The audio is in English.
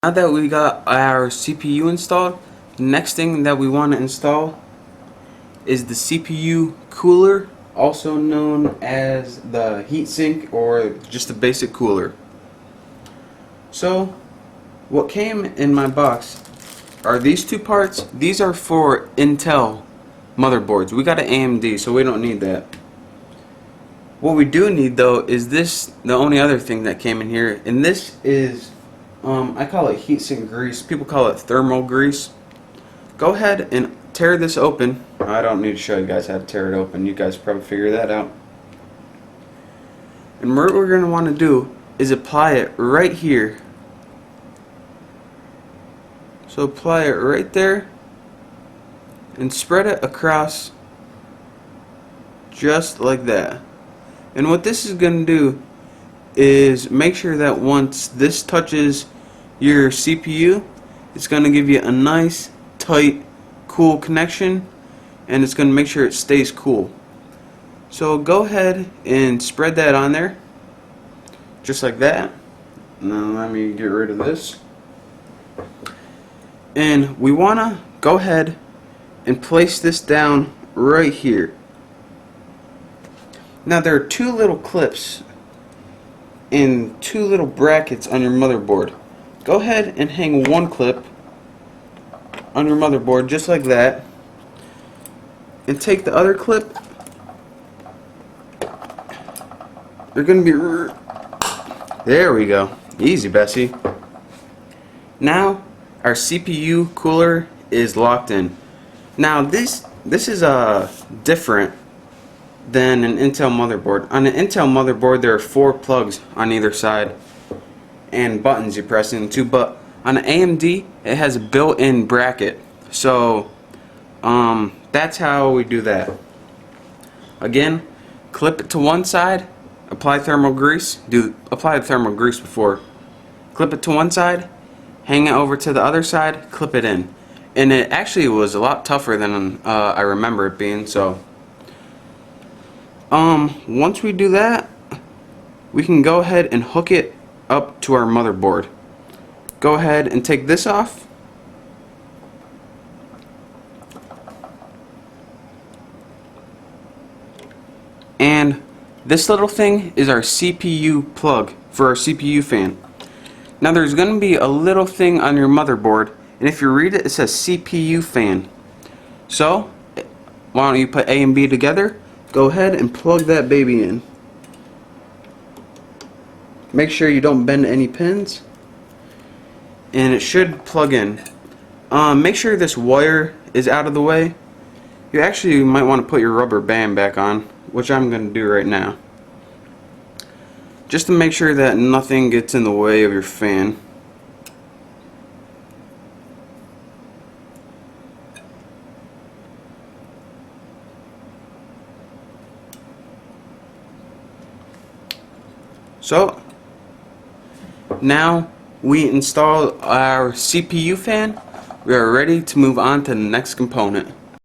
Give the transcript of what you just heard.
Now that we got our CPU installed, the next thing that we want to install is the CPU cooler, also known as the heatsink or just a basic cooler. So, what came in my box are these two parts. These are for Intel motherboards. We got an AMD, so we don't need that. What we do need though is this, the only other thing that came in here, and this is I call it heatsink grease. People call it thermal grease. Go ahead and tear this open. I don't need to show you guys how to tear it open. You guys probably figure that out. And what we're going to want to do is apply it right here. So apply it right there and spread it across just like that. And what this is going to do is make sure that once this touches your CPU, it's going to give you a nice, tight, cool connection, and it's going to make sure it stays cool. So go ahead and spread that on there, just like that. Now let me get rid of this. And we want to go ahead and place this down right here. Now there are two little clips and two little brackets on your motherboard. Go ahead and hang one clip on your motherboard just like that, and take the other clip. They're gonna be there. We go. Easy, Bessie. Now our CPU cooler is locked in. Now this is different than an Intel motherboard. On an Intel motherboard there are 4 plugs on either side and buttons you press into, but on an AMD it has a built-in bracket. So that's how we do that. Again, clip it to one side, apply thermal grease, apply the thermal grease before, clip it to one side, hang it over to the other side, clip it in. And it actually was a lot tougher than I remember it being. So once we do that, we can go ahead and hook it up to our motherboard. Go ahead and take this off. And this little thing is our CPU plug for our CPU fan. Now there's going to be a little thing on your motherboard, and if you read it, it says CPU fan. So why don't you put A and B together? Go ahead and plug that baby in. Make sure you don't bend any pins, and it should plug in. Make sure this wire is out of the way. You actually might want to put your rubber band back on, which I'm going to do right now, just to make sure that nothing gets in the way of your fan. So now we install our CPU fan. We are ready to move on to the next component.